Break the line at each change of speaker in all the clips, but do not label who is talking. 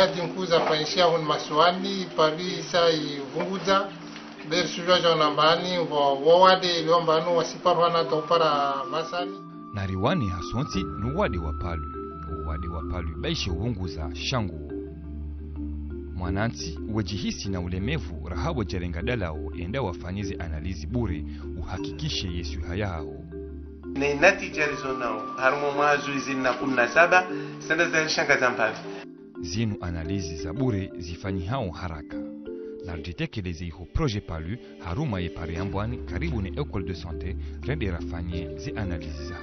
nyati nkuza paishia hun maswani pali sai vunguza bersuja jona mbani wawade lombanu wasiparwana topara masani
nariwani hasonti nuwade wapalu baishe vunguza shangu mwananti wajihisi na ulemevu rahabo jarengadalao enda wafanyize analizi bure uhakikishe yesu hayao
ni natija rizonao harumo mwazu izina 17 senda za shanga zampavi
zinu analizi za bure zifanyi hao haraka na ritekeleze iho projet palu haruma ye pare ambwani karibu ni école de santé rende rafanye zi analizi za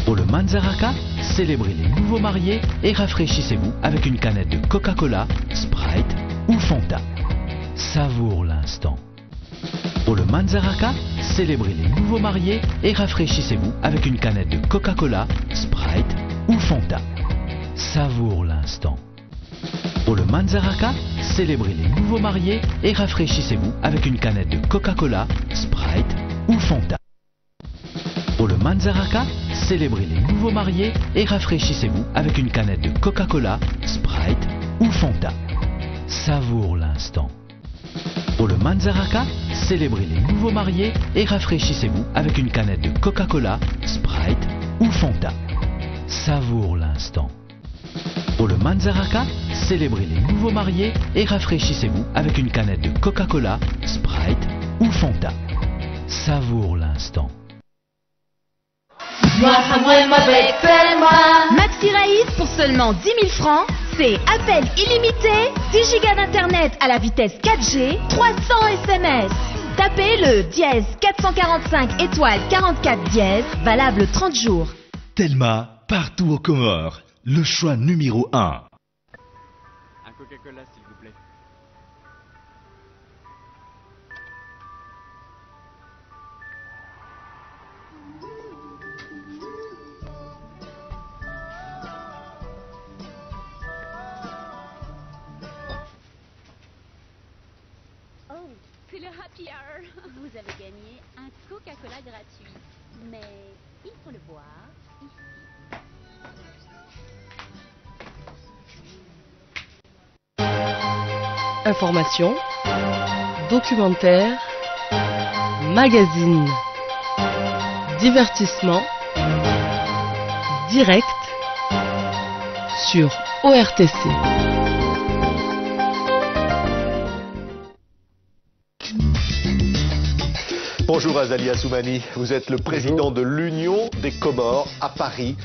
Pour le Manzaraka, célébrez les nouveaux mariés et rafraîchissez-vous avec une canette de Coca-Cola, Sprite ou Fanta. Savoure l'instant. Pour le Manzaraka, célébrez les nouveaux mariés et rafraîchissez-vous avec une canette de Coca-Cola, Sprite ou Fanta. Savoure l'instant. Pour le Manzaraka, célébrez les nouveaux mariés et rafraîchissez-vous avec une canette de Coca-Cola, Sprite ou Fanta. Pour le Manzaraka, célébrez les nouveaux mariés et rafraîchissez-vous avec une canette de Coca-Cola, Sprite ou Fanta. Savoure l'instant. Pour le Manzaraka, célébrez les nouveaux mariés et rafraîchissez-vous avec une canette de Coca-Cola, Sprite ou Fanta. Savoure l'instant. Pour le Manzaraka, célébrez les nouveaux mariés et rafraîchissez-vous avec une canette de Coca-Cola, Sprite ou Fanta. Savoure l'instant.
Maxi Raïs pour seulement 10 000 francs, c'est appel illimité, 10 gigas d'internet à la vitesse 4G, 300 SMS. Tapez le dièse 445 étoile 44 dièse, valable 30 jours.
Telma, partout aux Comores, le choix numéro 1.
Un Coca-Cola s'il vous plaît.
C'est le happy hour. Vous avez gagné un Coca-Cola gratuit. Mais il faut le boire ici.
Information, documentaire, magazine, divertissement, direct sur ORTC.
Bonjour Azali Assoumani, vous êtes le président de l'Union des Comores à Paris,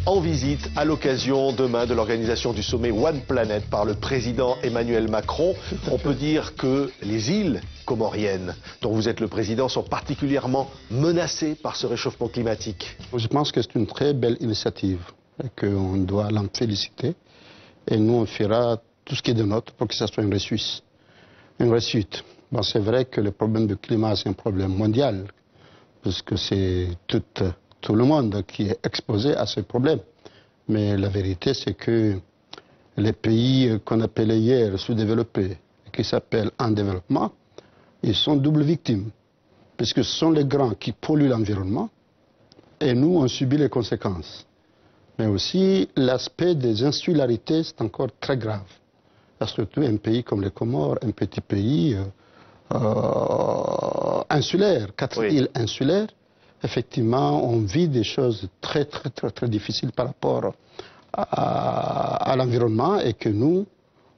en visite à l'occasion demain de l'organisation du sommet One Planet par le président Emmanuel Macron. On peut dire que les îles comoriennes, dont vous êtes le président, sont particulièrement menacées par ce réchauffement climatique.
Je pense que c'est une très belle initiative et qu'on doit l'en féliciter. Et nous, on fera tout ce qui est de notre pour que ça soit une réussite. Bon, c'est vrai que le problème du climat, c'est un problème mondial, puisque c'est tout le monde qui est exposé à ce problème. Mais la vérité, c'est que les pays qu'on appelait hier sous-développés, qui s'appellent en développement, ils sont double victimes, puisque ce sont les grands qui polluent l'environnement, et nous, on subit les conséquences. Mais aussi, l'aspect des insularités, c'est encore très grave. Parce que un pays comme les Comores, un petit pays insulaire, 4 îles insulaires, effectivement, on vit des choses très difficiles par rapport à l'environnement et que nous,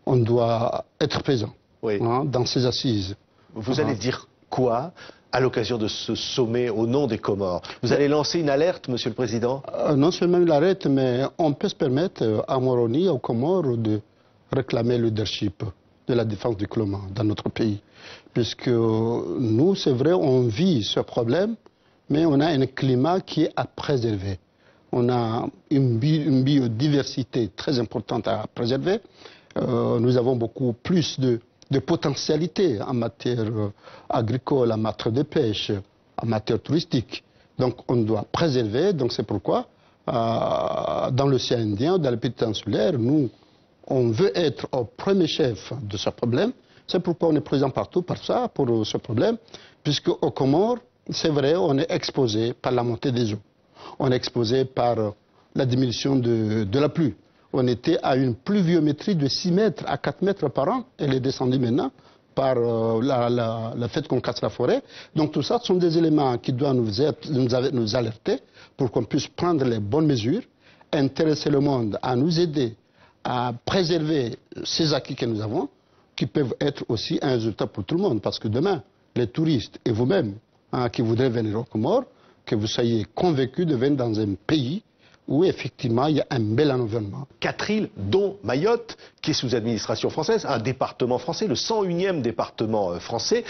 on doit être présents dans ces assises.
Vous allez dire quoi à l'occasion de ce sommet au nom des Comores? Vous allez lancer une alerte, Monsieur le Président?
Non seulement une alerte, mais on peut se permettre à Moroni, aux Comores, de réclamer le leadership de la défense du climat dans notre pays. Puisque nous, c'est vrai, on vit ce problème, mais on a un climat qui est à préserver. On a une biodiversité très importante à préserver. Nous avons beaucoup plus de potentialités en matière agricole, en matière de pêche, en matière touristique. Donc on doit préserver. Donc c'est pourquoi, dans l'océan Indien, dans le petit insulaire, nous, on veut être au premier chef de ce problème. C'est pourquoi on est présent partout pour ce problème, puisque aux Comores, c'est vrai, on est exposé par la montée des eaux. On est exposé par la diminution de la pluie. on était à une pluviométrie de 6 mètres à 4 mètres par an. Elle est descendue maintenant par le fait qu'on casse la forêt. Donc tout ça, ce sont des éléments qui doivent nous alerter pour qu'on puisse prendre les bonnes mesures, intéresser le monde à nous aider à préserver ces acquis que nous avons, qui peuvent être aussi un résultat pour tout le monde. Parce que demain, les touristes et vous-même qui voudraient venir aux Comores, que vous soyez convaincus de venir dans un pays où effectivement il y a un bel environnement.
4 îles, dont Mayotte, qui est sous administration française, un département français, le 101e département français,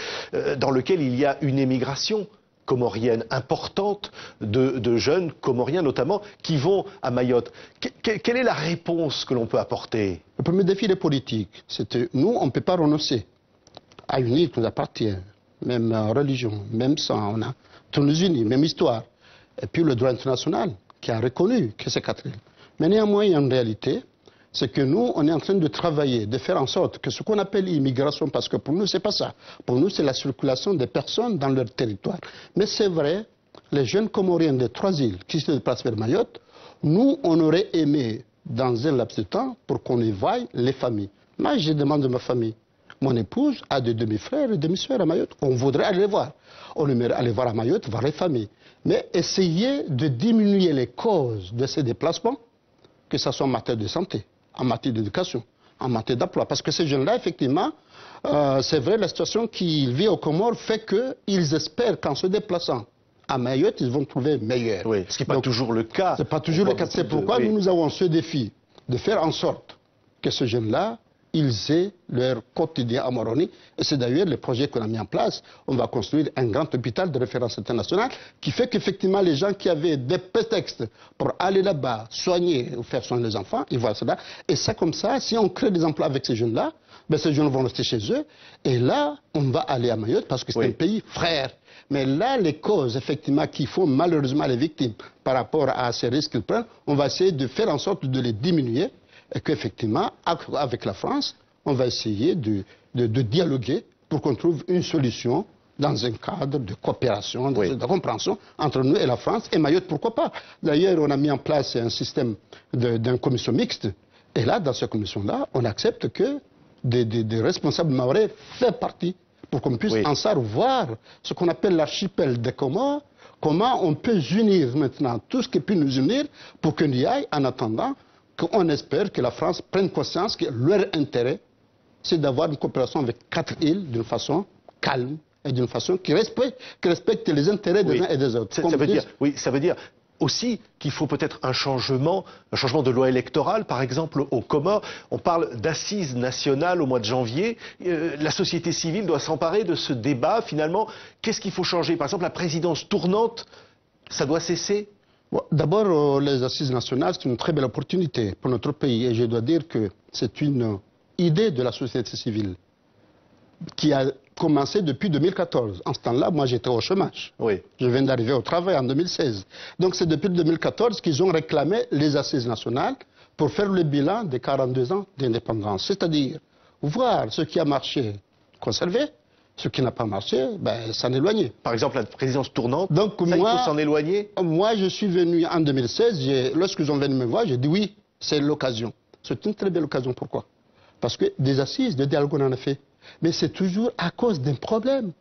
dans lequel il y a une émigration comorienne importante de jeunes comoriens notamment qui vont à Mayotte. Quelle est la réponse que l'on peut apporter?
Le premier défi est politique. Nous, on ne peut pas renoncer à une île qui nous appartient, même religion, même sang, on a tous nous unis, même histoire. Et puis le droit international qui a reconnu que c'est 4 îles. Mais néanmoins, il y a une réalité, c'est que nous, on est en train de travailler, de faire en sorte que ce qu'on appelle immigration, parce que pour nous, c'est pas ça. Pour nous, c'est la circulation des personnes dans leur territoire. Mais c'est vrai, les jeunes Comoriens des 3 îles qui se déplacent vers Mayotte, nous, on aurait aimé, dans un laps de temps, pour qu'on y voie les familles. Moi, je demande de ma famille. Mon épouse a des demi-frères et demi-sœurs à Mayotte. On voudrait aller les voir. On aimerait aller voir à Mayotte, voir les familles. Mais essayer de diminuer les causes de ces déplacements, que ce soit en matière de santé, en matière d'éducation, en matière d'emploi. Parce que ces jeunes-là, effectivement, c'est vrai, la situation qu'ils vivent aux Comores fait qu'ils espèrent qu'en se déplaçant à Mayotte, ils vont trouver meilleur.
Oui, ce qui n'est pas toujours le cas.
Ce n'est pas toujours le cas. C'est pourquoi nous avons ce défi de faire en sorte que ces jeunes-là, ils aient leur quotidien à Moroni. Et c'est d'ailleurs le projet qu'on a mis en place. On va construire un grand hôpital de référence internationale qui fait qu'effectivement les gens qui avaient des prétextes pour aller là-bas, soigner ou faire soigner les enfants, ils voient cela. Et ça comme ça, si on crée des emplois avec ces jeunes-là, ben ces jeunes vont rester chez eux. Et là, on va aller à Mayotte parce que c'est un pays frère. Mais là, les causes, effectivement, qui font malheureusement les victimes par rapport à ces risques qu'ils prennent, on va essayer de faire en sorte de les diminuer. Et qu'effectivement, avec la France, on va essayer de dialoguer pour qu'on trouve une solution dans un cadre de coopération, de compréhension entre nous et la France. Et Mayotte, pourquoi pas? D'ailleurs, on a mis en place un système d'une commission mixte. Et là, dans cette commission-là, on accepte que des responsables mahorais fassent partie pour qu'on puisse ensemble voir ce qu'on appelle l'archipel des Comores, comment on peut unir maintenant tout ce qui peut nous unir pour qu'on y aille en attendant qu'on espère que la France prenne conscience que leur intérêt, c'est d'avoir une coopération avec 4 îles d'une façon calme et d'une façon qui respecte les intérêts des uns et des autres.
Ça veut dire aussi qu'il faut peut-être un changement de loi électorale, par exemple aux Comores. On parle d'assises nationales au mois de janvier. La société civile doit s'emparer de ce débat. Finalement, qu'est-ce qu'il faut changer? Par exemple, la présidence tournante, ça doit cesser?
D'abord, les assises nationales, c'est une très belle opportunité pour notre pays. Et je dois dire que c'est une idée de la société civile qui a commencé depuis 2014. En ce temps-là, moi, j'étais au chômage. Je viens d'arriver au travail en 2016. Donc, c'est depuis 2014 qu'ils ont réclamé les assises nationales pour faire le bilan des 42 ans d'indépendance. C'est-à-dire voir ce qui a marché, conserver. Ce qui n'a pas marché, s'en éloigner.
Par exemple, la présidence tournante, il faut s'en éloigner?
Moi, je suis venu en 2016, lorsqu'ils ont venu me voir, j'ai dit oui, c'est l'occasion. C'est une très belle occasion. Pourquoi? Parce que des assises, de dialogue, on en a fait. Mais c'est toujours à cause d'un problème.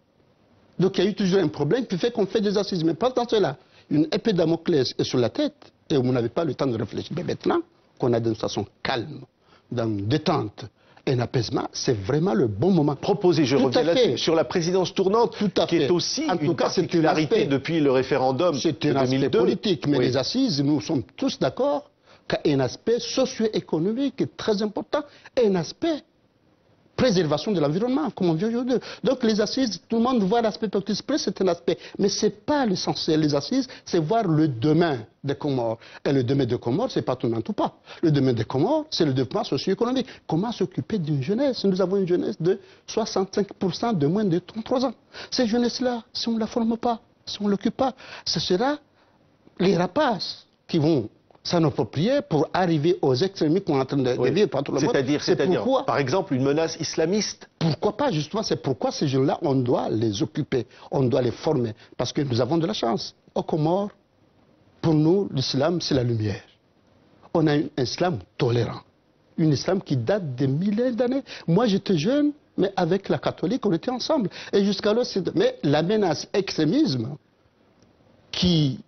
Donc il y a eu toujours un problème qui fait qu'on fait des assises. Mais pendant cela, une épée de Damoclès est sur la tête et vous n'avez pas le temps de réfléchir. Mais maintenant qu'on a une façon calme, dans une détente, un apaisement, c'est vraiment le bon moment.
Proposé, je reviens là-dessus, sur la présidence tournante, qui est aussi une particularité depuis le référendum de 2002.
C'est un aspect politique, mais les assises, nous sommes tous d'accord qu'il y a un aspect socio-économique très important et un aspect préservation de l'environnement, comme on vit aujourd'hui. Donc les assises, tout le monde voit l'aspect politique, c'est un aspect. Mais ce n'est pas l'essentiel. Les assises, c'est voir le demain des Comores. Et le demain des Comores, ce n'est pas tout le monde ou pas. Le demain des Comores, c'est le développement socio-économique. Comment s'occuper d'une jeunesse? Nous avons une jeunesse de 65% de moins de 33 ans. Cette jeunesse-là, si on ne la forme pas, si on ne l'occupe pas, ce sera les rapaces qui vont s'en approprier pour arriver aux extrémistes qu'on est en train de vivre par tout le monde.
C'est-à-dire, par exemple, une menace islamiste?
Pourquoi pas, justement, c'est pourquoi ces jeunes-là, on doit les occuper, on doit les former, parce que nous avons de la chance. Aux Comores, pour nous, l'islam, c'est la lumière. On a un islam tolérant. un islam qui date de milliers d'années. Moi, j'étais jeune, mais avec la catholique, on était ensemble. Et jusqu'à là, mais la menace extrémisme qui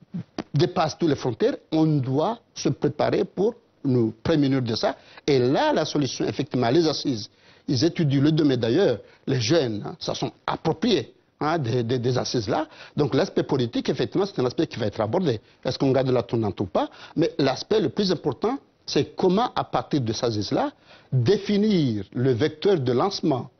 dépasse toutes les frontières, on doit se préparer pour nous prémunir de ça. Et là, la solution, effectivement, les assises, ils étudient le domaine d'ailleurs, les jeunes, ça sont appropriés. Des assises-là. Donc l'aspect politique, effectivement, c'est un aspect qui va être abordé. Est-ce qu'on garde la tournante ou pas? Mais l'aspect le plus important, c'est comment, à partir de ces assises-là, définir le vecteur de lancement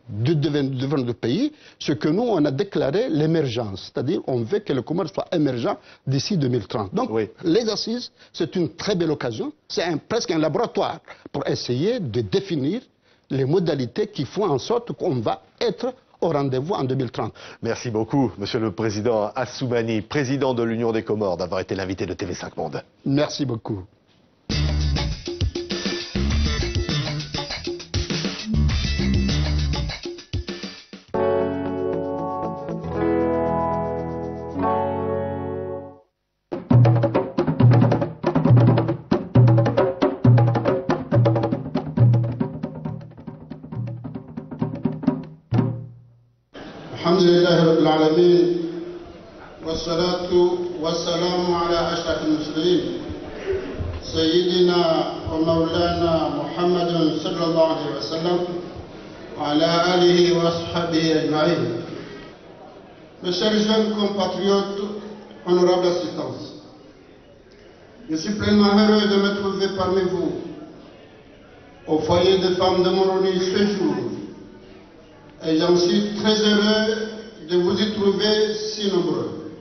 devant le pays, ce que nous, on a déclaré l'émergence. C'est-à-dire, on veut que le Comore soit émergent d'ici 2030. Donc, les assises, c'est une très belle occasion. C'est presque un laboratoire pour essayer de définir les modalités qui font en sorte qu'on va être au rendez-vous en 2030.
Merci beaucoup, Monsieur le Président Assoumani, président de l'Union des Comores, d'avoir été l'invité de TV5 Monde.
Merci beaucoup.
الحمد لله رب العالمين والصلاة والسلام على أشرف المرسلين سيدنا ومولانا محمد صلى الله عليه وسلم وعلى آله وصحبه أجمعين. Mes chers jeunes compatriotes, honorable assistance, je suis pleinement heureux de me trouver parmi vous au foyer des femmes de Moroni ce jour. Et j'en suis très heureux de vous y trouver si nombreux.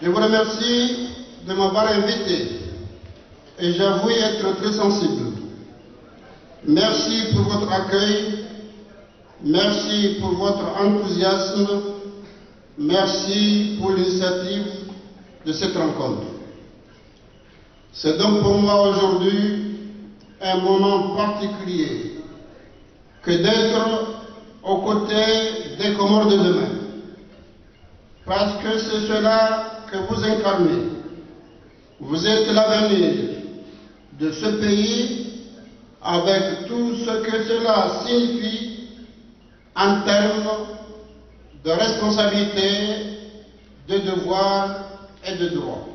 Je vous remercie de m'avoir invité et j'avoue être très sensible. Merci pour votre accueil, merci pour votre enthousiasme, merci pour l'initiative de cette rencontre. C'est donc pour moi aujourd'hui un moment particulier que d'être aux côtés des Comores de demain. Parce que c'est cela que vous incarnez. Vous êtes l'avenir de ce pays avec tout ce que cela signifie en termes de responsabilité, de devoirs et de droits.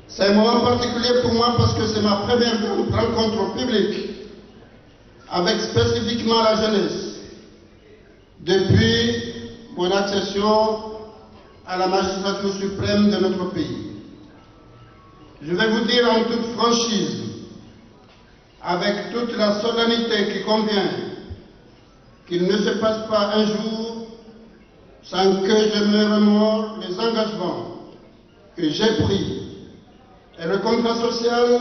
C'est un moment particulier pour moi parce que c'est ma première rencontre publique avec spécifiquement la jeunesse, depuis mon accession à la magistrature suprême de notre pays. Je vais vous dire en toute franchise, avec toute la solennité qui convient, qu'il ne se passe pas un jour sans que je me remémore les engagements que j'ai pris et le contrat social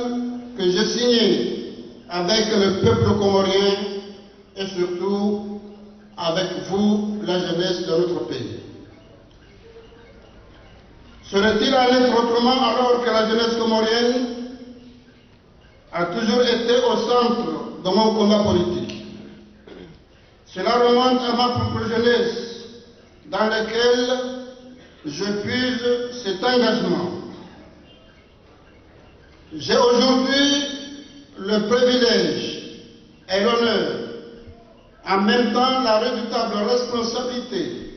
que j'ai signé avec le peuple comorien et surtout avec vous, la jeunesse de notre pays. Serait-il en être autrement alors que la jeunesse comorienne a toujours été au centre de mon combat politique? Cela remonte à ma propre jeunesse, dans laquelle je puise cet engagement. J'ai aujourd'hui le privilège et l'honneur, en même temps la redoutable responsabilité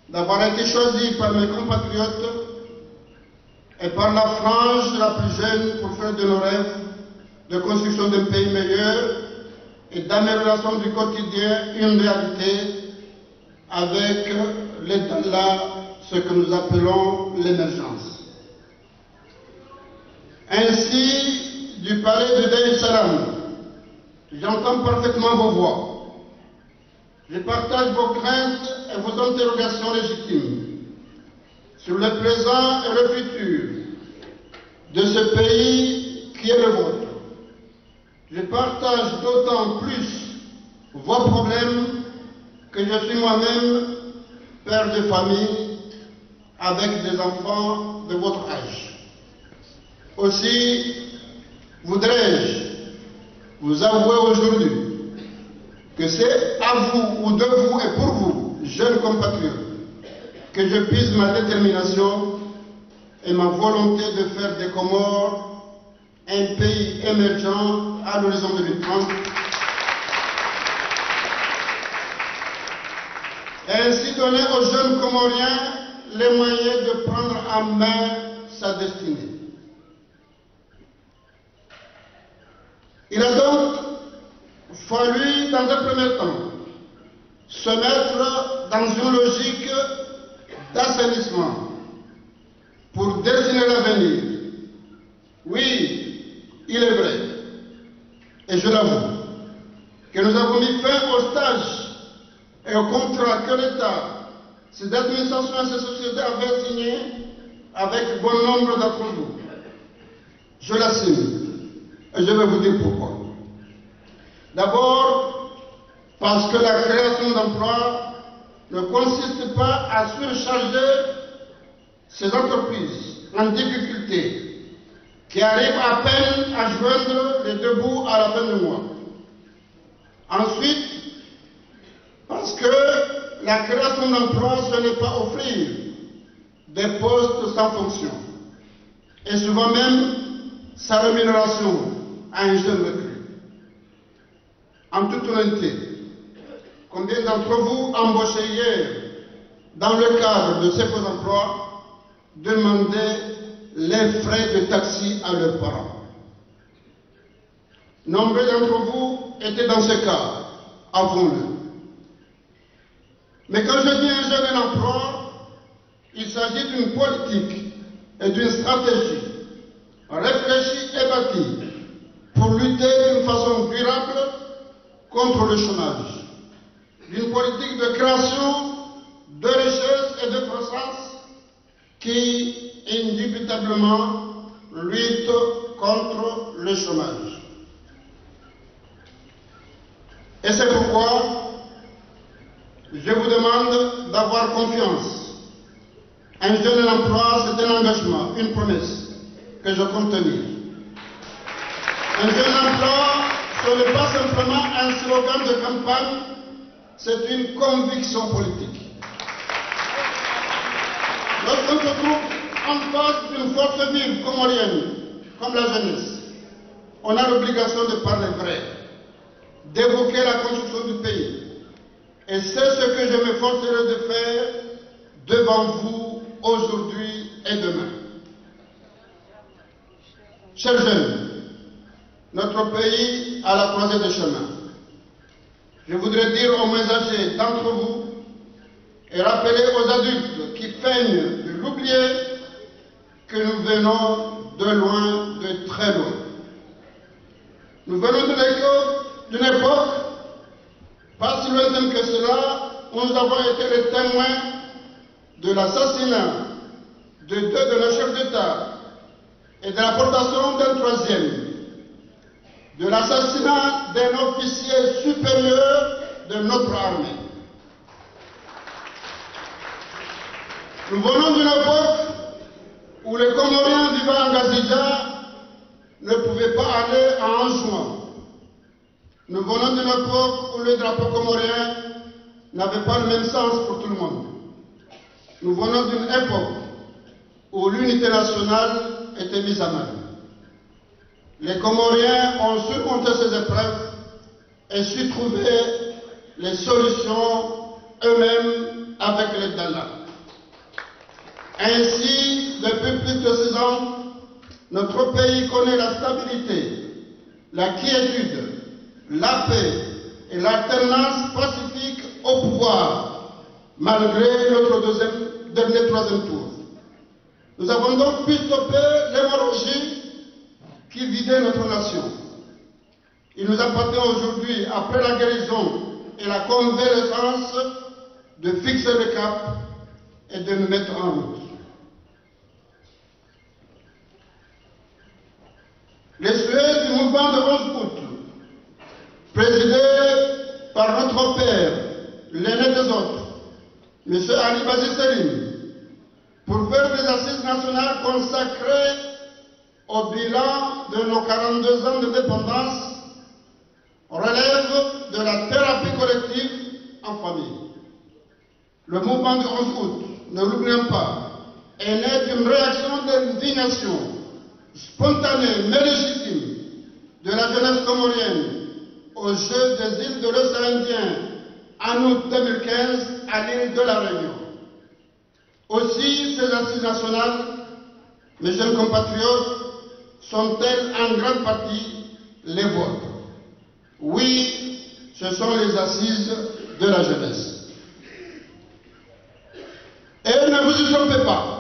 d'avoir été choisi par mes compatriotes et par la frange la plus jeune pour faire de nos rêves de construction d'un pays meilleur et d'amélioration du quotidien une réalité avec ce que nous appelons l'émergence. Ainsi, du palais de Dar es Salaam, j'entends parfaitement vos voix. Je partage vos craintes et vos interrogations légitimes sur le présent et le futur de ce pays qui est le vôtre. Je partage d'autant plus vos problèmes que je suis moi-même père de famille avec des enfants de votre âge. Aussi, voudrais-je vous avouer aujourd'hui que c'est à vous ou de vous et pour vous, jeunes compatriotes, que je puise ma détermination et ma volonté de faire des Comores un pays émergent à l'horizon 2030 et ainsi donner aux jeunes Comoriens les moyens de prendre en main sa destinée. Il a donc fallu, dans un premier temps, se mettre dans une logique d'assainissement pour dessiner l'avenir. Oui, il est vrai, et je l'avoue, que nous avons mis fin au stage et au contrat que l'État, ses administrations et ses sociétés avaient signé avec bon nombre d'entre vous. Je l'assume, et je vais vous dire pourquoi. D'abord, parce que la création d'emplois ne consiste pas à surcharger ces entreprises en difficulté qui arrivent à peine à joindre les deux bouts à la fin du mois. Ensuite, parce que la création d'emplois, ce n'est pas offrir des postes sans fonction, et souvent même sa rémunération à un jeune recrue. En toute honnêteté, combien d'entre vous embauchés hier dans le cadre de ces faux emplois demandaient les frais de taxi à leurs parents? Nombreux d'entre vous étaient dans ce cas, avouons-le. Mais quand je dis un jeune emploi, il s'agit d'une politique et d'une stratégie réfléchie et bâtie pour lutter d'une façon durable contre le chômage, d'une politique de création, de richesse et de croissance qui, indubitablement, lutte contre le chômage. Et c'est pourquoi je vous demande d'avoir confiance. Un jeune emploi, c'est un engagement, une promesse que je compte tenir. Un jeune emploi, ce n'est pas simplement un slogan de campagne, c'est une conviction politique. Lorsqu'on se trouve en face d'une force vive comorienne, comme la jeunesse, on a l'obligation de parler vrai, d'évoquer la construction du pays. Et c'est ce que je m'efforcerai de faire devant vous aujourd'hui et demain. Chers jeunes, notre pays a la croisée des chemins. Je voudrais dire aux moins âgés d'entre vous et rappeler aux adultes qui feignent de l'oublier que nous venons de loin, de très loin. Nous venons d'une époque pas si lointaine que cela, où nous avons été les témoins de l'assassinat de deux de nos chefs d'État et de l'apportation d'un troisième, de l'assassinat d'un officier supérieur de notre armée. Nous venons d'une époque où les Comoriens vivant en Gazidja ne pouvaient pas aller à Anjouan. Nous venons d'une époque où le drapeau comorien n'avait pas le même sens pour tout le monde. Nous venons d'une époque où l'unité nationale était mise à mal. Les Comoriens ont surmonté ces épreuves et su trouver les solutions eux-mêmes avec l'aide d'Allah. Ainsi, depuis plus de 6 ans, notre pays connaît la stabilité, la quiétude, la paix et l'alternance pacifique au pouvoir, malgré notre dernier troisième tour. Nous avons donc pu stopper l'hémorragie qui vidait notre nation. Il nous appartient aujourd'hui, après la guérison et la convalescence, de fixer le cap et de nous mettre en route. Les souhaits du mouvement de 11 août, présidé par notre père, l'aîné des autres, M. Ali Bazi Selim, pour faire des assises nationales consacrées au bilan de nos 42 ans d'indépendance, relève de la thérapie collective en famille. Le mouvement du 11 août, ne l'oublions pas, est né d'une réaction d'indignation spontanée mais légitime de la jeunesse comorienne aux Jeux des îles de l'océan Indien en août 2015 à l'île de la Réunion. Aussi, ces assises nationales, mes jeunes compatriotes, sont-elles en grande partie les vôtres? Oui, ce sont les assises de la jeunesse. Et ne vous y trompez pas.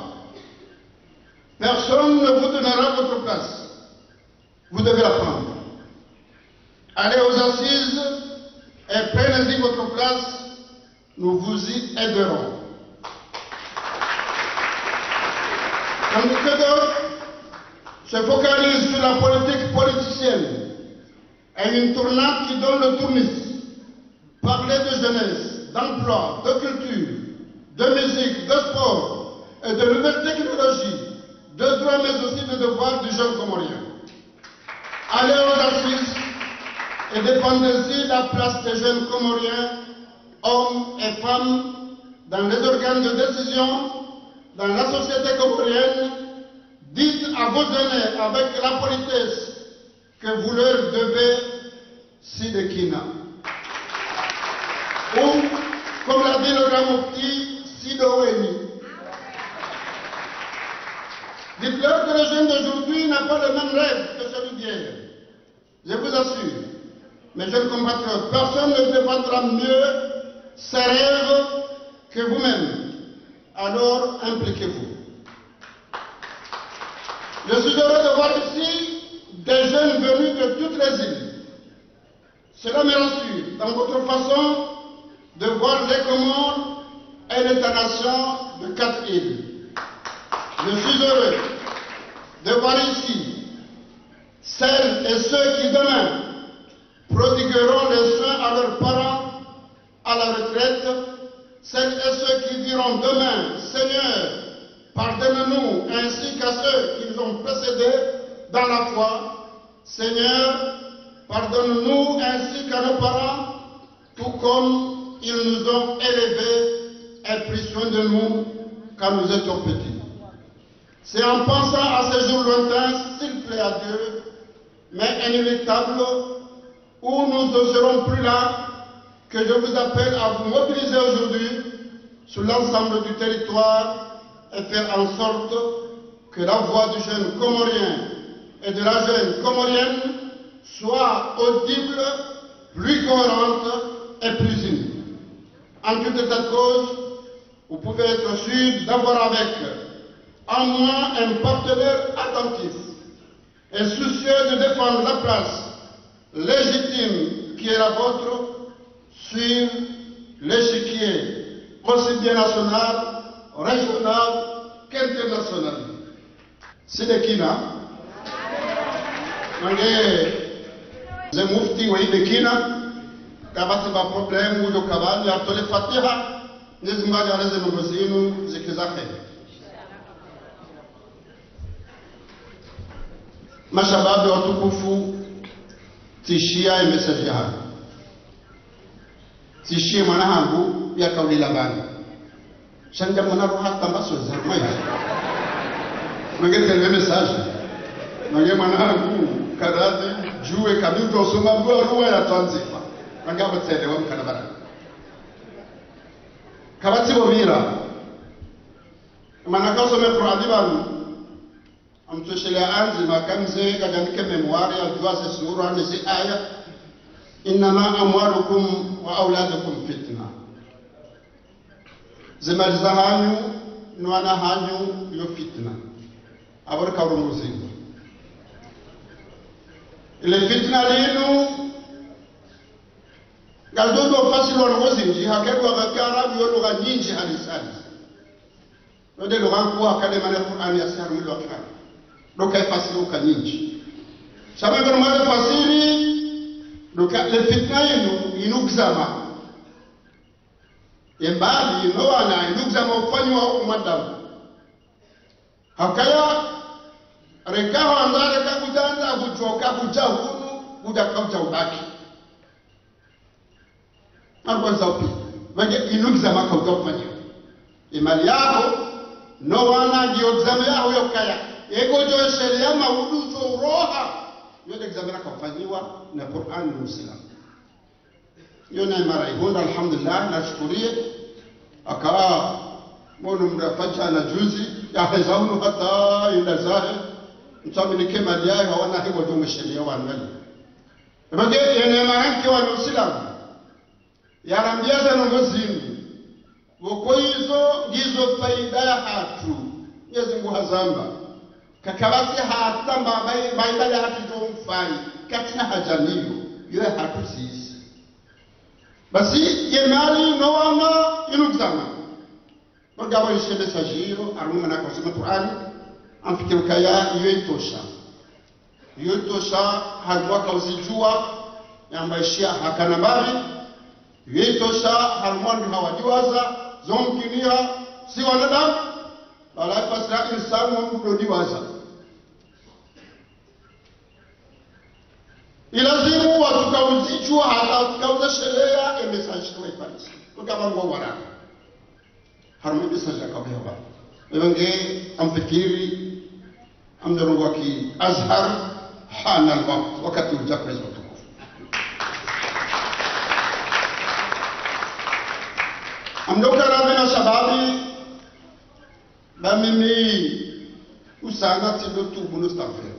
Personne ne vous donnera votre place. Vous devez la prendre. Allez aux assises et prenez-y votre place. Nous vous y aiderons. Tandis que d'autres se focalisent sur la politique politicienne et une tournante qui donne le tournis. Parler de jeunesse, d'emploi, de culture, de musique, de sport et de nouvelles technologies, de droits mais aussi de devoirs du jeune comorien. Allez aux assises et défendez-y la place des jeunes comoriens, hommes et femmes, dans les organes de décision, dans la société comorienne. Dites à vos aînés avec la politesse que vous leur devez Sidekina. Ou, comme l'a dit le grand mufti, Sidoweni. Dites-leur que le jeune d'aujourd'hui n'a pas le même rêve que celui d'hier. Je vous assure, mes jeunes compatriotes, personne ne défendra mieux ses rêves que vous-même. Alors, impliquez-vous. Je suis heureux de voir ici des jeunes venus de toutes les îles. Cela me rassure dans votre façon de voir les Comores et l'État-nation de 4 îles. Je suis heureux de voir ici celles et ceux qui demain prodigueront les soins à leurs parents à la retraite, celles et ceux qui diront demain, Seigneur, pardonne-nous, ainsi qu'à ceux qui nous ont précédés dans la foi. Seigneur, pardonne-nous ainsi qu'à nos parents, tout comme ils nous ont élevés et pris soin de nous quand nous étions petits. C'est en pensant à ces jours lointains, s'il plaît à Dieu, mais inéluctables, où nous ne serons plus là, que je vous appelle à vous mobiliser aujourd'hui sur l'ensemble du territoire et faire en sorte que la voix du jeune comorien et de la jeune comorienne soit audible, plus cohérente et plus unie. En tout état de cause, vous pouvez être sûr d'avoir avec en moi un partenaire attentif et soucieux de défendre la place légitime qui est la vôtre sur l'échiquier aussi bien national, régional qu'international. C'est de Kina. Je mufti wa de Kina. Kabasi ba problème ou de kabani ya tole fatiha. Nizimbaga reze mugozinu zikizake. Mashababi watukufu, tishia imesaji hapa. Tishia mwanahangu ya kauli labani. Shanja mwanaru hata mbaso zarmai. Mwengete message. Mwenge mwanahangu karadi juwe kabindo sumabua ruwa ya Tanzania. Mwengaba tsele wa mkanabara. Kabati bobira. Manakaso me proadibanu. Amtoshelea anzi makamze kajanike memoire ya duase sura nisi aya. Innama amwalukum wa auladukum fitna. Zimaliza hanyu nwana hanyu yo fitna. Abor kaurumuzi. Ile fitna linu galdodo fasilo ngozinji hakerwa bakara yo lugha nyingi hanisani. Node lugha kwa kalema na Qur'ani ya sahar milo akara. Doka fasilo kanyingi. Sababu kwa mwana fasiri doka le fitna inugzama. Yembali inowana inugzama ufanywa umadamu. Hakaya rekaho andare kakujanza kuchoka kujahunu kujakaja ubaki. Marwanza upi. Wenge inugzama kautofanya. Imali yako no wana giogzama yao yokaya. ego jo sheria maudu zo roha yote examina kafanyiwa na Qur'an na Uislamu. Yona mara ihonda alhamdulillah nashukurie akawa mono mrafacha na juzi ya hezaunu hata ila zahe mtamini kema liaye hawana hivyo jo msheria wangali. Ebage yene maranki wa Uislamu yarambiaza nongozini woko hizo faida hatu Mwenyezi Mungu hazamba kakabasi hatamba baida ya hatu jo mfai katina hajaniyo yue hatu sisi basi yemali nowana inugzama Mugabo yishe mensagiro arumuna na kusema Qur'ani amfikiru kaya yitosha harwa kauzijua yambaishia hakana bari yitosha harmoni hawajiwaza zonkinia si wanadamu bala pasra insanu mdodiwaza ilazimu watu kauzijua hata kauza sheria emesajiro ifanisi kama ngo waraka harmoni message akabewa ebenge amfikiri amdorongo ki azhar hana alwaqt wakati ujaprez watukufu amdoka rabena shababi bamimi usana tido tubu nostafir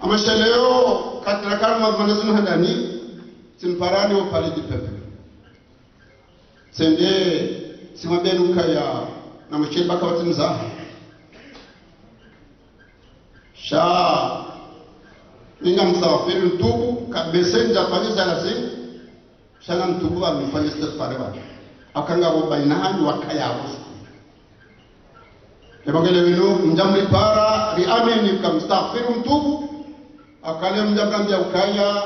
amashaleo katra karma manazun hadani simparani au palais du peuple sende simabenu kaya na mchele baka watimza sha ninga msafiri ntubu kabesenja fanyisa lazima shana ntubu amefanya istighfar wake akanga bainahani wakaya usiku ebagele wenu mjamri para riameni kamstaghfiru ntubu akale mjambia ukaya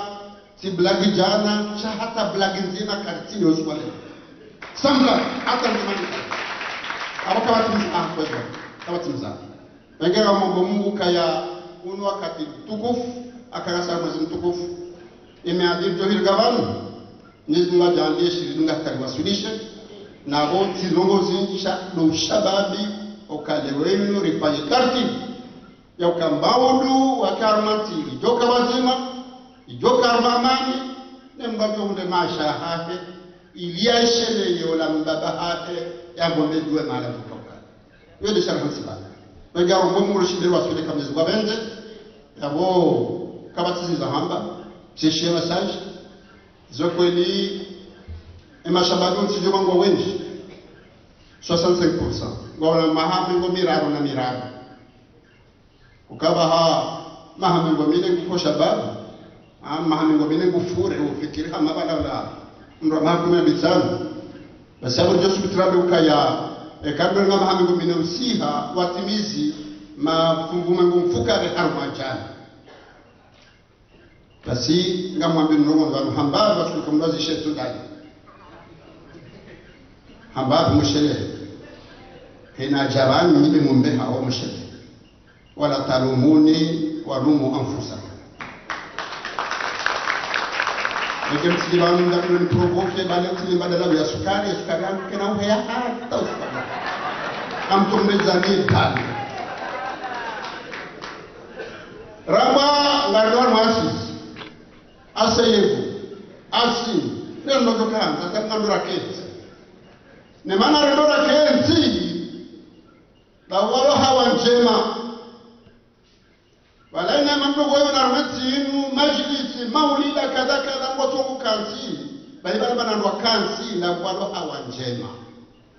si blagi jana sha hata blagi nzima kartini usiku Sambla hata mtamani abaka watimza kwa hivyo kawatimza ngera Mungu kaya unu wakati tukufu akagasa mwezi mtukufu imeadhibu johil gavana nizunga jandie shiringa kariwasulishe na voti longozinsha do shababi okale wenu rifanye karti ya ukambaudu wakarmati joka wazima joka mamani nembavyo unde maisha hake iliyashele yola mbaba hake ya ngombe duwe mala tukoka yode sharhan sibana ngaro bomu rushide wasule kameze gwabenze yabo kabatizi za hamba sheshe message zokweli emashababu ntijo bango wenji 65% ngona mahame ngo miraro na miraro ukaba ha mahame ngo mine ko shababu mahame ngo mine gufure ufikiri hama bala la ndo mahame bitano basabu josu bitrabe ukaya kadri nga mahame ngo mine usiha watimizi mafumvuma ngo mfukare harumajana basi ngamwambia nongo ndo hamba basuka mbazi shetu ndani hamba mushele hina jarani nibe mumbe hawo mushele wala talumuni walumu anfusakum Nikem silibanu ndakulu ni provoke bale tili badala ya sukari yangu kena uheya hata sukari amtumeza ni tani Rama ngador masis aseyevu asi nendo tokanza takandura keti ne mana rendora keti dawalo hawa njema wala ina mambo goyo na rwetinu majlisi maulida kadaka na ngoto kanzi bali bana ndo kanzi na walo hawa njema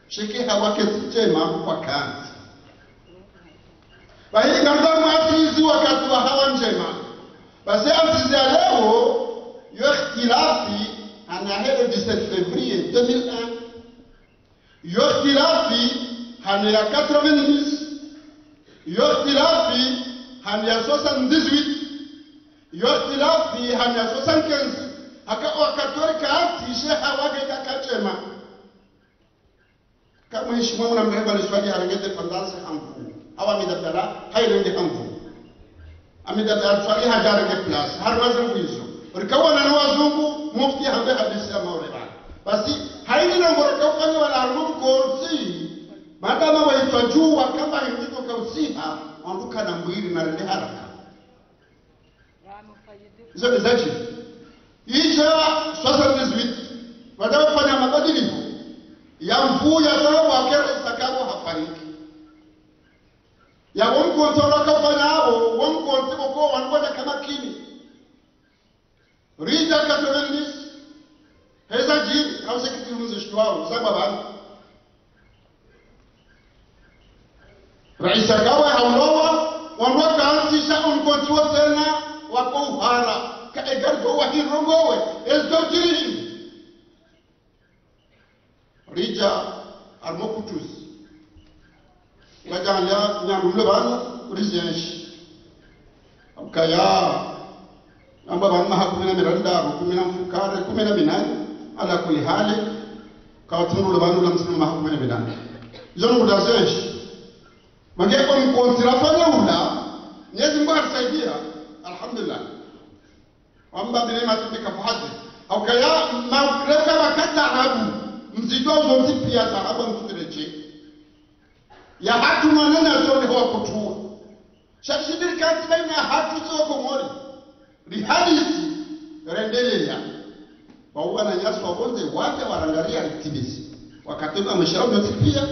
shike hawa keti njema kwa kanzi bali ngador masis wakati wa hawa njema basi azizi ya leo yokhtilafi anahelo 17 février 2001 yokhtilafi hane ya 90 yokhtilafi hane ya 78 yokhtilafi hane ya 75 haka wakatolika ati sheha wake kakachema kama heshima na mreba ni swali ya independence hamfu awa midabdala hairenge hamfu amida alfari hajara ke place har wazungu hizo rikawa na wazungu mufti hambe hadisi ya maulana basi haini na ngoro kafanya wala harumu konsi madama waitwa juu kama hizo usiha wanduka na mwili na rende haraka zote zachi isha 78 watafanya mabadiliko ya mvua ya sababu akera istakabo hafariki ya wonkontola kafanya hao wonkonti boko wangoja kama kini rija katolenis heza jini au sekiti mzishwao sababu Raisa kawa haulowa wanwaka antisha wonkonti wotena wako uhara ka egargo wa hirongowe ezdo jini rija armokutus wajanya nyamule bana rijenshi kaya amba bana hakumina miranda kumina mfukare kumina binani ala kuli hali kawatunu bana la msima hakumina binani zonu mudazenshi mageko mkontira fanya ula nyezi mbara saidia alhamdulillah wamba bilema tubika fahadi au kaya mauleka bakata arabu mzijwa zonzi pia sahabu mtukireche ya hatu manena zoni huwa kutua shashidir katika ina hatu zoko mori rihadisi rendele ya wauwa na nyasu wabonze wate warangaria ritibisi wakateba mshirabu yote pia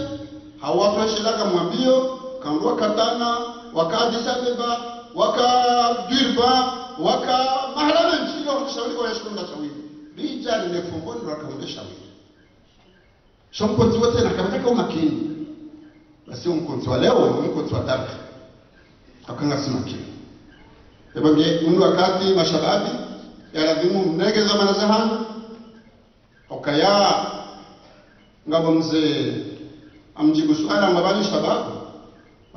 hawatu washilaka mwambio kandua katana waka Addis Abeba waka Durban waka mahalame nchini wakishawili kwa yashkunda shawili rija nimefumboni wakaunde shawili shomkonti wote na kamataka umakini basi umkonti wa leo umkonti wa dabi akanga si makini ebambye mundu wakati mashababi yalazimu mnegeza manazahana okaya ngabo mzee amjibu suala mabali shababu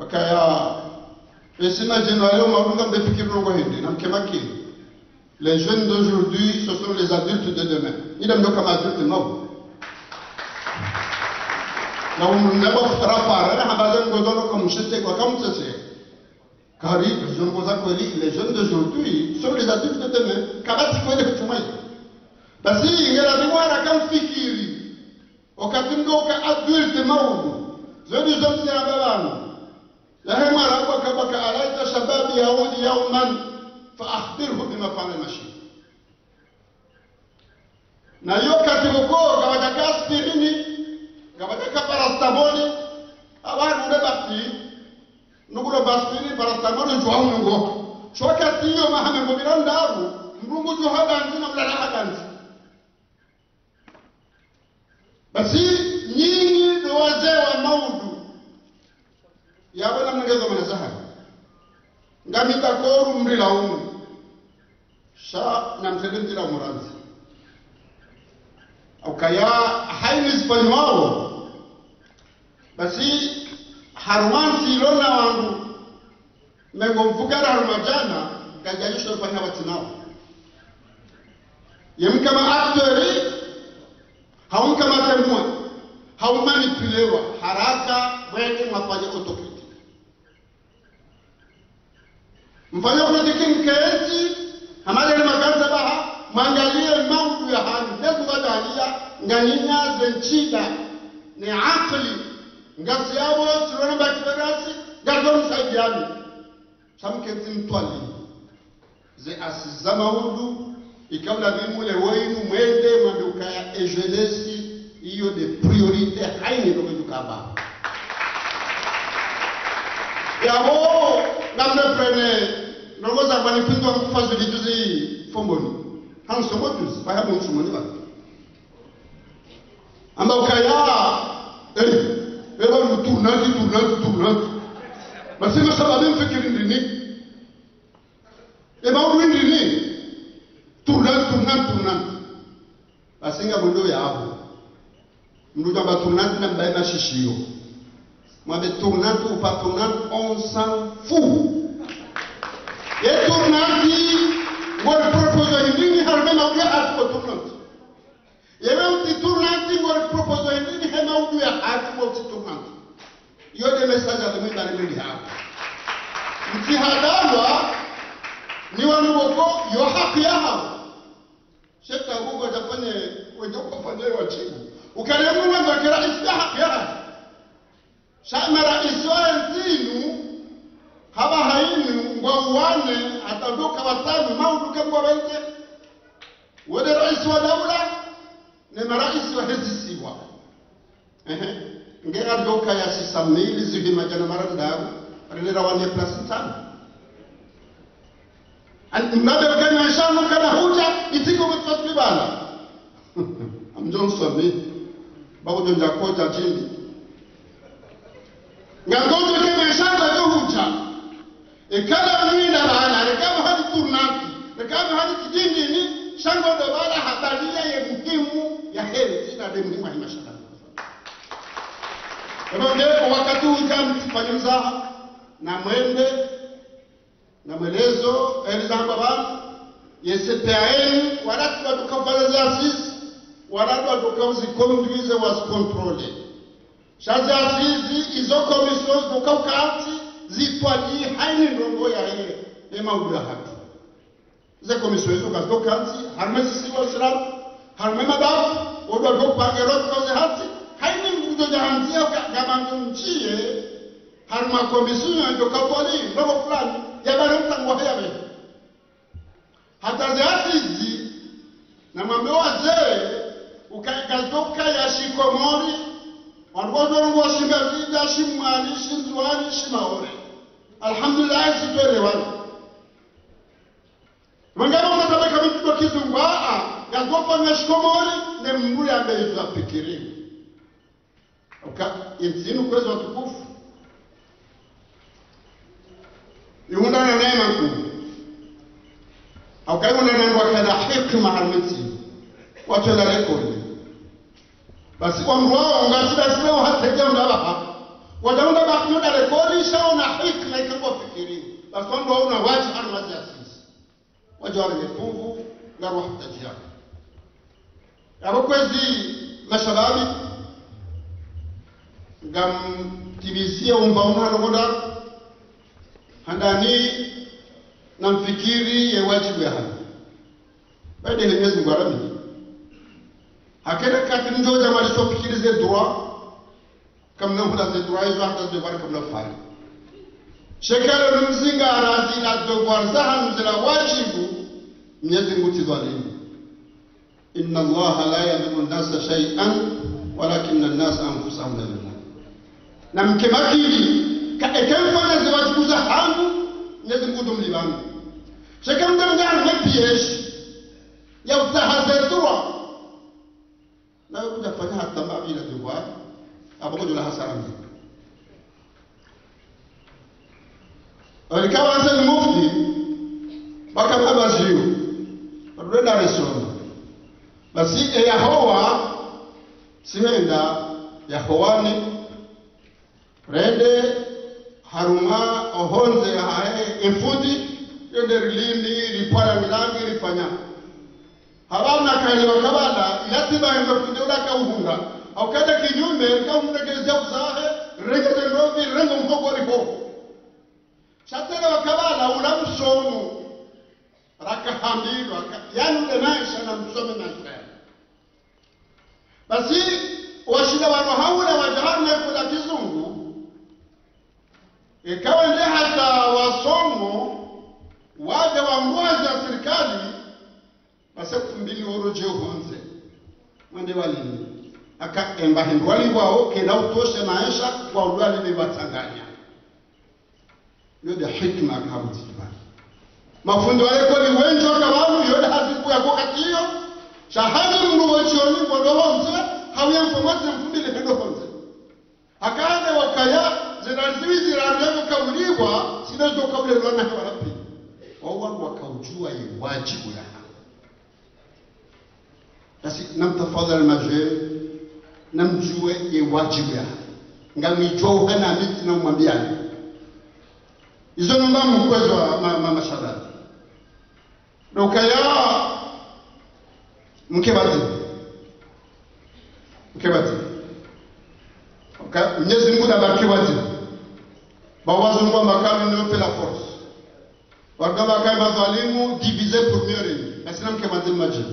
okaya esima jeno leo mabunga mbefikiri rongo hindi na mkemakini les jeunes d'aujourd'hui ce sont les adultes de demain ida mdoka maadultes nobo na umnabo farafara na habaza ngodono komshete kwa kamtse kari jongo za kweli les jeunes d'aujourd'hui sont les adultes de demain kabati kweli kutumai basi ingera bimwana kamfikiri okatundoka adulte maudu zodi zote ya babano la hema rabwa kabaka alaita shababi yaudi yawman fa akhbirhu bima fa'ala mashi na yokati boko kabaka aspirini kabaka parastamoli abantu ndebati nukulo baspiri parastamoli jwa ungo chokati yo mahame mobirandaru ndungu jo hadanzi na mlala hadanzi basi nyinyi ndo wazee wa maudu yabona mngezo manazaha ngamita koru mrila umu sha na msedendira umuranzi ukaya haini spanyol basi harwansi ilona wangu mengo mfukara harumajana kajalisho ufanya watinao yemkama aktori haumkama temua haumanipulewa haraka wende mwafanya autocritique mfanya autocritique mkezi hamada ni makanza baha mangalie mambo ya hali nesu wadalia nganinya zenchida ni akli ngasi yabo silona bakifagasi gato msaidiani samkezi mtwali ze asizama hudu ikabla bimule wenu mwende mwanduka ya ejelesi iyo de priorite haini nukujukaba yabo namne prene nongoza manipindo mkufazu lijuzi fomboni hansomo tuzi bayabu msumoni ba amba ukaya eba mturnati masima sababu mfikiri ndini eba uwindini turnati basinga mundo ya hapo mndu jamba turnati na mbaye mashishiyo mwabe turnati ou pas turnati on s'en fout et turnati ngol proposo hindini harme mawdu ya hatu kwa turnati yewe uti turnati ngol proposo hindini he mawdu ya hatu kwa uti turnati iyo de message ya demi dari mili hapo mti hadalwa ni wanuboko yo haki ya hapo shekta huko jafanye wejoko fanye wachibu ukalemu wanzo kira isya haki ya shamara iswa ntinu watano maundu kama waite wale rais wa daula ni marais wa hizi siwa ngera doka ya sisamili zihima jana marandaru alilera wane plus tano mnabe kama shanu kana huja itiko mtatu bana amjohnson ni bago jonja koja chini ngagojo kama shanu ndio huja ikala mwina bana kama hadi turnati kama hadi kijini ni shango ndo bala habaria ya muhimu ya heri tina de muhimu ya mashaka kwa wakati ukamfanya mzaha na mwende na mwelezo elizamba bana yesepaen wala tukafanya sisi wala tukazikonduize was contrôler chaque assise izo commissions tukakati zitwaji haini ndongo ya ile ema udura haki za commission izo kazokati harmesi siwa islam harmema dafu odwa dokpangerot koze hati haini ngudo jahanzia gamangunjie harma commission ndo kapoli ndogo fulani ya bale mtango haya be hata ziatizi na mambo wazee ukagazoka ya shikomori wangozo shimba vida shimali shinzwani shimaore alhamdulillah sitoelewana wangaba mtabaka mtu kizungwa gazopa na shikomori ne mbuli abeizwa fikiri inzinu kwezo watukufu yunda na neema kuu ukaiona neno wakala hikma halmeti watu la rekodi basi kwa mroho ngasida sio hata jambo hapa wadaunda bakuda rekodi shaona hikma ikakuwa fikiri basi kwa mroho una waji halmeti asisi waji wale fungu na roho tajia hapo kwezi mashababi ngam tibisia umbauna logoda handani na mfikiri ya wajibu ya hali baada ya Mwenyezi Mungu arami hakika kati ndoja malisho fikiri ze droit kama hula ze droit hizo hata ze baraka mna fali shekara mzinga arazi na devoir zahan mzila wajibu Mwenyezi Mungu tidwalimu inna Allah la yadhlimu an-nasa shay'an walakin an-nasa anfusahum yadhlimun na mkemakili ekemfanya ze wajibu za hangu Mwenyezi Mungu tumlibangu shekara mdamdana mpiyeshi ya utahazetua na kuja fanya hata mbabi la devoir hapo kujula hasara mziki alikawa anza mufti baka baba zio rwenda resona basi Yahowa siwenda Yahowani rende haruma ohonze hae infudi yende rilini ripara milangi rifanya habana kali wakabala yatiba ndokude ulaka uhunga au kada kinyume kama mnegezea uzahe regeze ndovi rengo mhogo riho shatela wakabala ula msomo rakahambilwa yani maisha na msomo maisha basi washida wa haula wa jahannam kula kizungu ikawa ndio hata wasomo waje waongoza serikali basi kumbili oroje uonze mwende walini aka embahindu waliwao kenda utoshe maisha kwa ulwali liwatanganya ndio hikma kabisa mafundo yako ni wenjo kabalu yoda haziku ya wakati hiyo shahada mndu wachoni bodonze hawiya mfamazi mfumbile bodonze akaanza wakaya zinaziwizi randevo kauliwa sinezo kabla lwana walapi wao wakaujua wajibu ya basi namtafadhali majeur namjue ye wajibu ya ngamijua hana miti na umwambiani hizo namba mkwezo wa masharati nokaya mkebati Mwenyezi Mungu abariki wazi bawazungwa makami ne fait la force wagamba kama dhalimu diviser pour mieux régner basi namkebati maji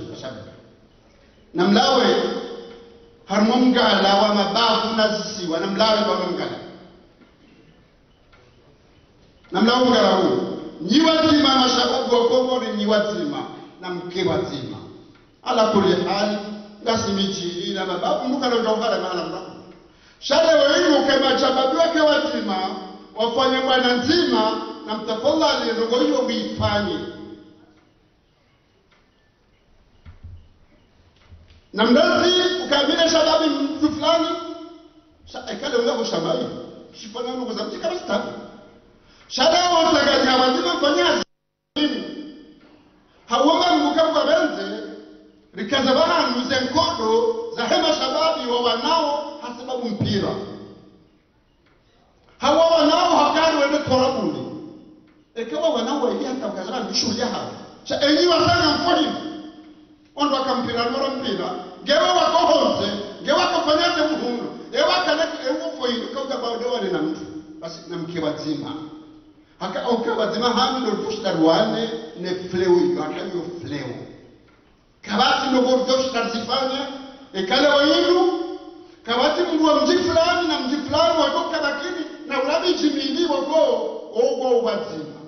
namlawe harmongala wa mabavu nazisiwa namlawe wa mongala namlawe ngala huyo nyi wazima mashababu wa Komoro nyi wazima na mke wazima ala kulli hali ngasimichi na mababu mukalo ndongala mahala mna shale wenu kama chababu wake wazima wafanye bwana nzima na mtafadhali ndogo hiyo muifanye na mdazi ukamile shababu mtu fulani ekale unga shababu shifanya ndugu za mtika basta shale wasaganya wazima mfanyazi hawama mbuka benze rikaza bana nuze nkodo za hema shababi wa wanao hasababu mpira hawa wanao hakari wende korabuni ekawa wanao waili hata wakazana nishulia hawa cha enyi wasanga mfohimu ondo wakampira nwara mpira gewa wakohonze gewa kafanyaze muhundo ewa kaneki ewa fohimu kauza baudewa ni na mtu basi na mke wazima haka oke wazima hami ndo tushda ruwane ne fleu iyo haka iyo fleu kabati ndo tushda zifanya ekale wa inu kabati mndu wa mji fulani na mji fulani watoka lakini na ulabi jimili wako ogo wazima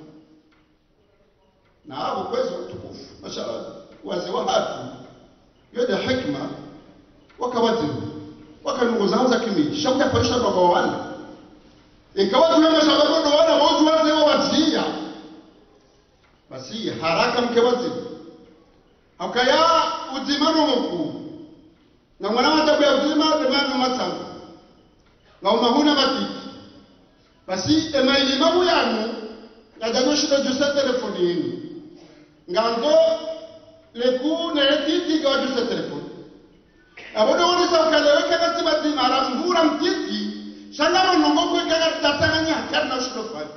na hapo kwezo tukufu mashallah wazee wa hatu yote hikma wakawazima wakanunguza kimiji shabuka faisha baba wale ikawa tuwema shababu ndo wana watu wazee wa wazia basi haraka mke wazima akaya uzimano mkuu na mwana watabu ya uzima demano matanga na umahuna matiki basi emailimamu yanu na janoshida jusa telefoni yenu ngando leku neretiti kwa jusa telefoni abodo wani sa ukaleweka kasi bati marambura mtiki shangama nongoko ikaga tatanganya karna ushidofanya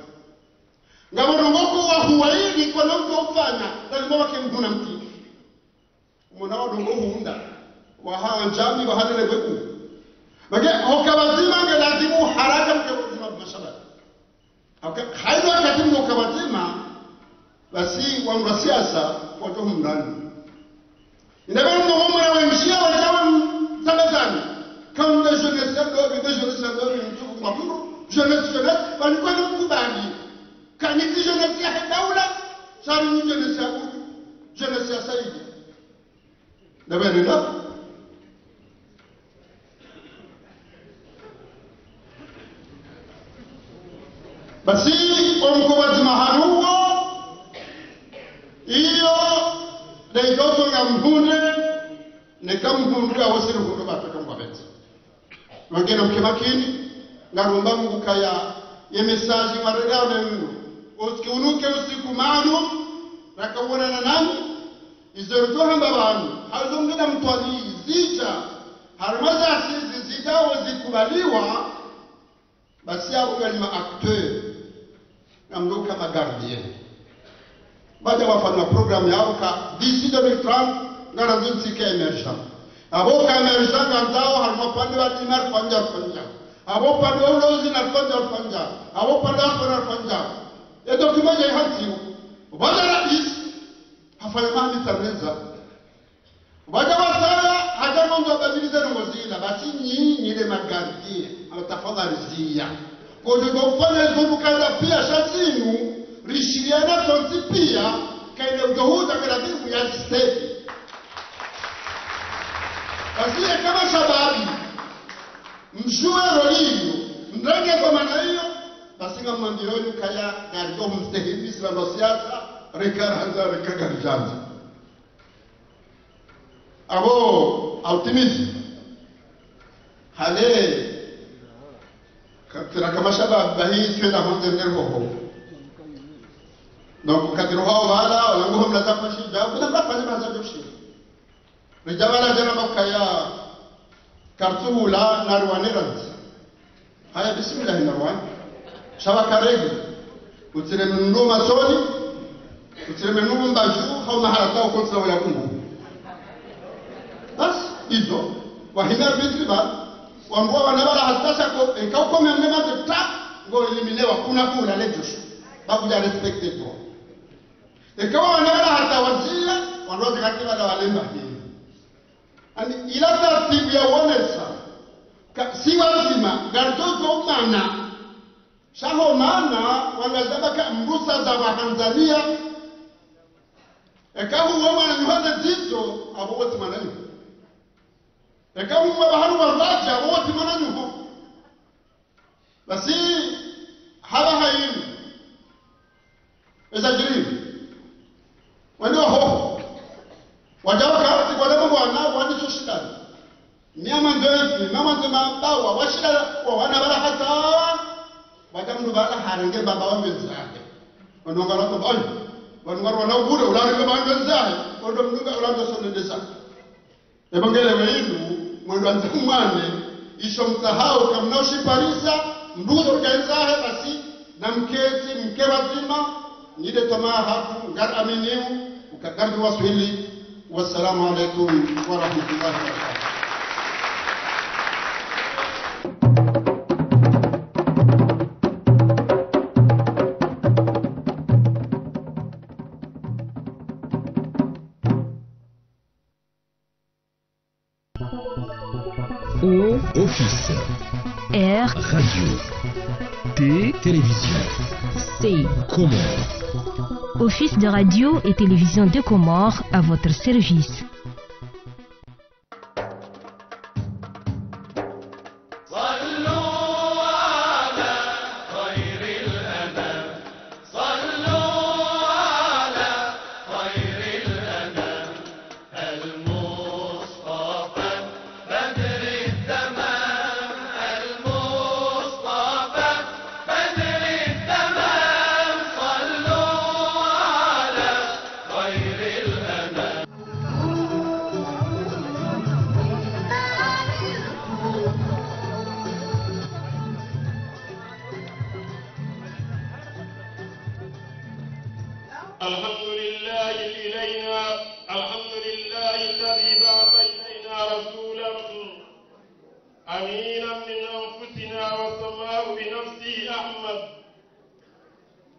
ngamo nongoko wa huwaili kwa nongo ufanya lazima wake mhuna mtiki mwana wadongo huunda wahaa njami wahadele weku bage hokawazima nge lazimu haraka mkewazima mashallah haido wakati mkewazima basi wamra siasa watu humrani inabari mnuhumu na wemshia wajawa mtamezani comme de jeunesse d'obi mtuku maburu jeunesse walikuwa ni mkubali kanisi jeunesse ya daula sari ni jeunesse ya kudu jeunesse ya saidi nabari ndo basi omkubazima hanuo iyo leidoto nga mhune neka mhundu ya wasiri hundu bataka mbabete wangena mkimakini ngarumba mungu kaya ye mesaji marega nenu unuke usiku maalum rakawona na nani izeruto hamba banu hazongena mtwali zija harmaza sisi zidawo zikubaliwa basi yao kalima acteur na mdo kama gardien baada wafanya program yao ka d'ici 2030 ngara nzika emergent abo ka emergent ngandao harma pande wa dinar panja abo pande ulozi na panja abo pande wa panja e document ya hati baada rais hafanya mali taneza baada wasala haja mungu abadilize ngozila basi nyinyi ile magardien tafadhali zia kwa kufanya hizo kaza pia shasinu rishiriana tonsi pia kaile udohuza kwa bibu ya state basi kama shababi mjue rolio ndenge kwa maana hiyo basi kama ndioni kaya gardo mstahili sala siasa rekaranza rekagarjanja abo optimism hale katira kama shabab bahi sweda honde nerho donc kadiro hawa wala wangu hamla tafashi jabu na bafanya mazajo shi rijawala jana bakaya kartula narwanerant haya bismillah narwan shabaka regi utire mndu masoni utire mndu mbaju hauna harata ukontra ya kungu bas hizo wahina bitliba wambua wanabala hatasa ko ekauko memema de ta ngo eliminewa kuna kula lejosho babu ya respecte to ekawa wanabala hatawazia wanrozi katiba la walemba hii ani ila taratibu ya wonesa si wazima gardoto umana shaho mana wangazabaka mbusa za Watanzania ekahu wewe na nyuhane zito abo wote mananyu ekahu mwa baharu warvaja abo wote mananyu basi haba hayin ezajiri wendo ho wajawa kaati kwa lemo wana wani shoshitani nyama ndefu mama nzema bawa washira wa wana bara hata wajamu bala harenge baba wa mzahe wanongala to boy wanongala wana ubure ulanga baba mzahe wando mnunga ulanga sonendesa ebangele weinu mwendo anzamwane isho msahau kamnoshi parisa nduzo kaenzahe basi na mketi mke wazima nide tamaa hafu ngar aminiu ukagarbi waswili. Wassalamu alaikum wa rahmatullahi wa barakatuh.
Office.
R.
Radio. T. Télévision.
C.
Comores.
Office de radio et télévision de Comores à votre service.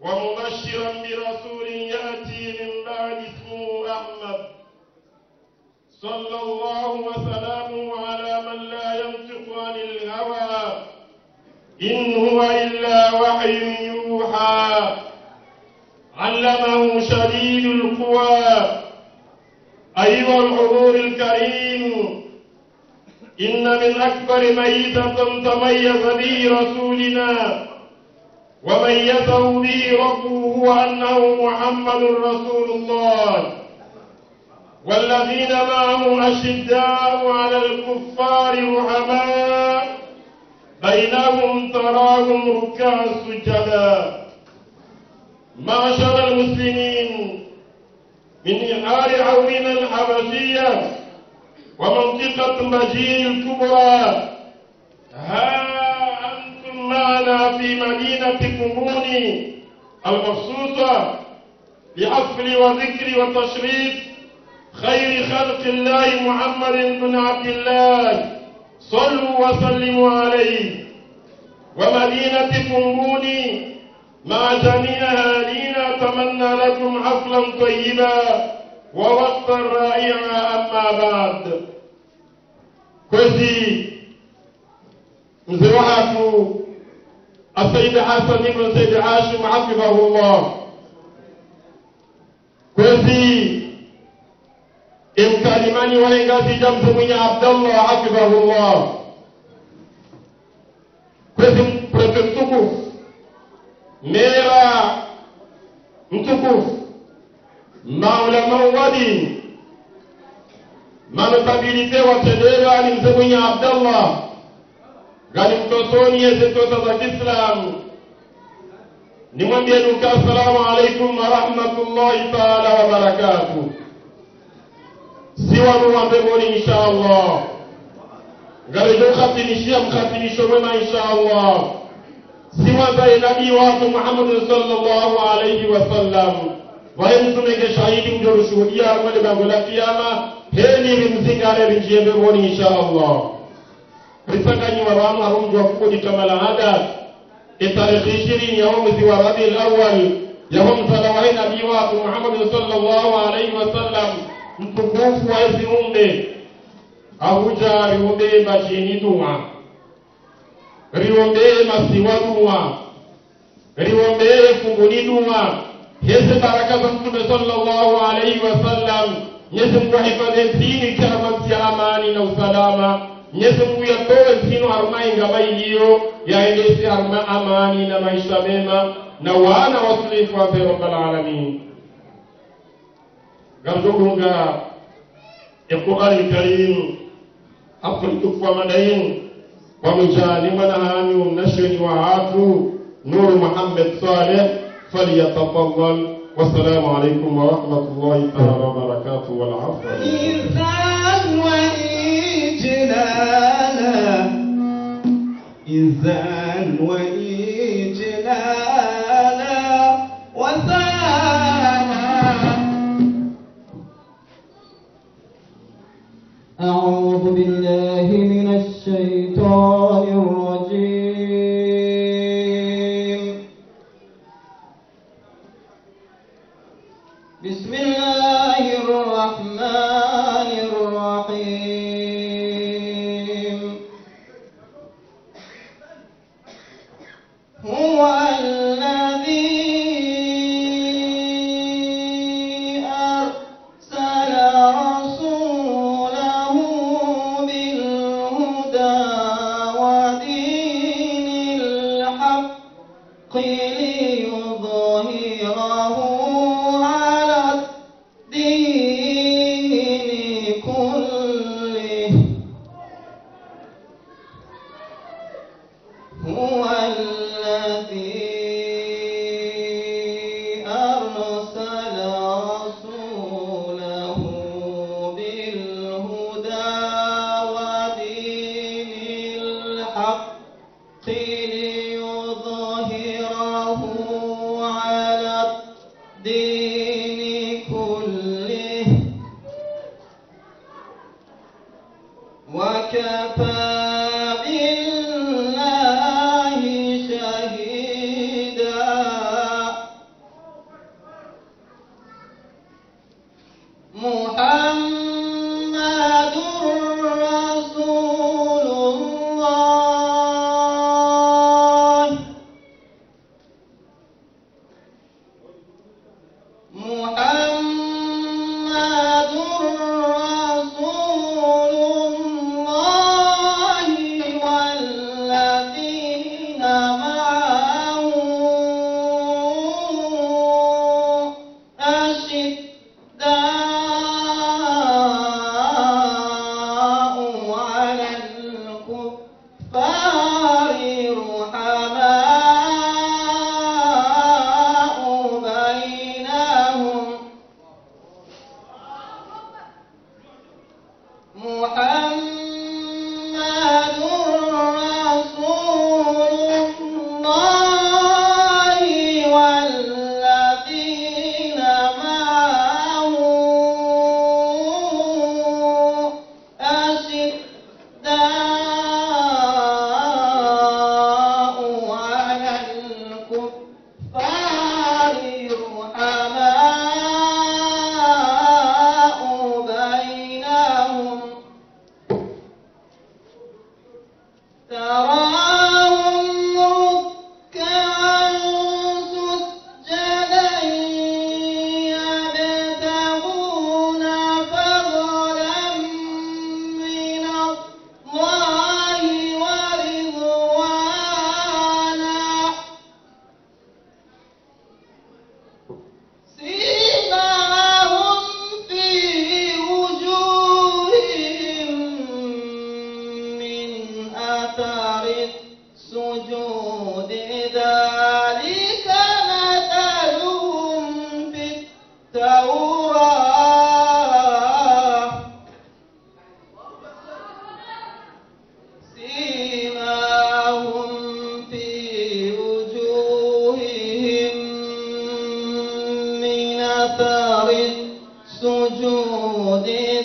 ومبشرا برسول يأتي من بعد اسمه أحمد صلى الله وسلامه على من لا ينطق عن الهوى إن هو إلا وحي يوحى علمه شديد القوى. أيها الحضور الكريم، إن من أكبر ميزة تميز به رسولنا وميزه به ربه هو أنه محمد رسول الله، والذين معه أشداء على الكفار رحماء بينهم تراهم ركعا سجدا. معشر المسلمين، من إحار عوينا الحبشية ومنطقة مجيء الكبرى، ها أنتم معنا في مدينة كموني المخصوصة بحفل وذكر وتشريف خير خلق الله محمد بن عبد الله، صلوا وسلموا عليه. ومدينة كموني مع جميع أهالينا أتمنى لكم حفلا طيبا ووقتا رائعا. أما بعد، كوزي مزرعة السيد حسن بن سيد هاشم حفظه الله، كوزي imkalimani walengazi jambo mwenye Abdallah hafidhahullah, kwezi mprete mtukufu mera mtukufu maulama wa dini manotabilite watendera ni mzee mwenye Abdallah gani mtosoni yezetosa za Kiislamu. Nimwambie nuka assalamu alaikum wa rahmatullahi ta'ala wa barakatuh. Siwa nuwambemoni inshallah garejo khatimishia mkhatimisho mwema inshallah. Siwa za nabii wako Muhammad sallallahu alayhi wasallam wae mtumeke shahidi mjorushuhudia mwale bango la kiyama heni rimzingare rinjiembemoni inshallah. Risanganyi waramu harumjwa kukudi kama lahada itarehe 20 ya mwezi wa Rabiul Awwal ya msalawahi nabii wako Muhammad sallallahu alayhi wasallam mtukufu wa ezi umbe ahuja riombe bajini dua, riombe masiwa dua, riwombe funguni duma hese baraka Mtume sallallahu alaihi wasallam. Mwenyezi Mungu ahifadhi dini karamanti ya amani na usalama. Mwenyezi Mungu yatoe zino harmai ngama iliyo yaendeshe harma amani na maisha mema na wana wasulifu wa Rabbal Alamin. Garjogunga Al-Qur'an Al-Karim akulitufa madain wa mjani manahani mnashini wa hatu Nur Muhammad Saleh falyatafaddal. والسلام عليكم ورحمة الله تعالى وبركاته والعفو.
إذان وإجلالا إذان وإجلالا وساما. أعوذ بالله من الشيطان الرجيم. بسم الله الرحمن الرحيم. هو الذي أرسل رسوله بالهدى ودين الحق ليظهره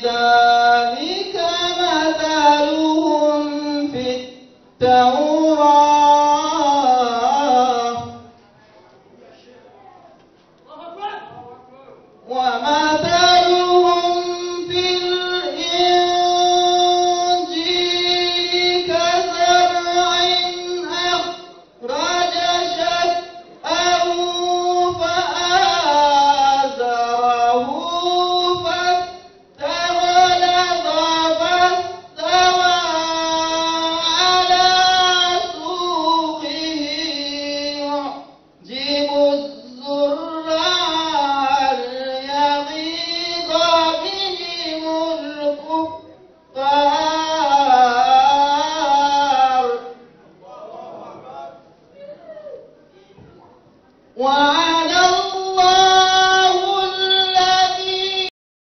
ذلك مثلهم في التوراة وعلى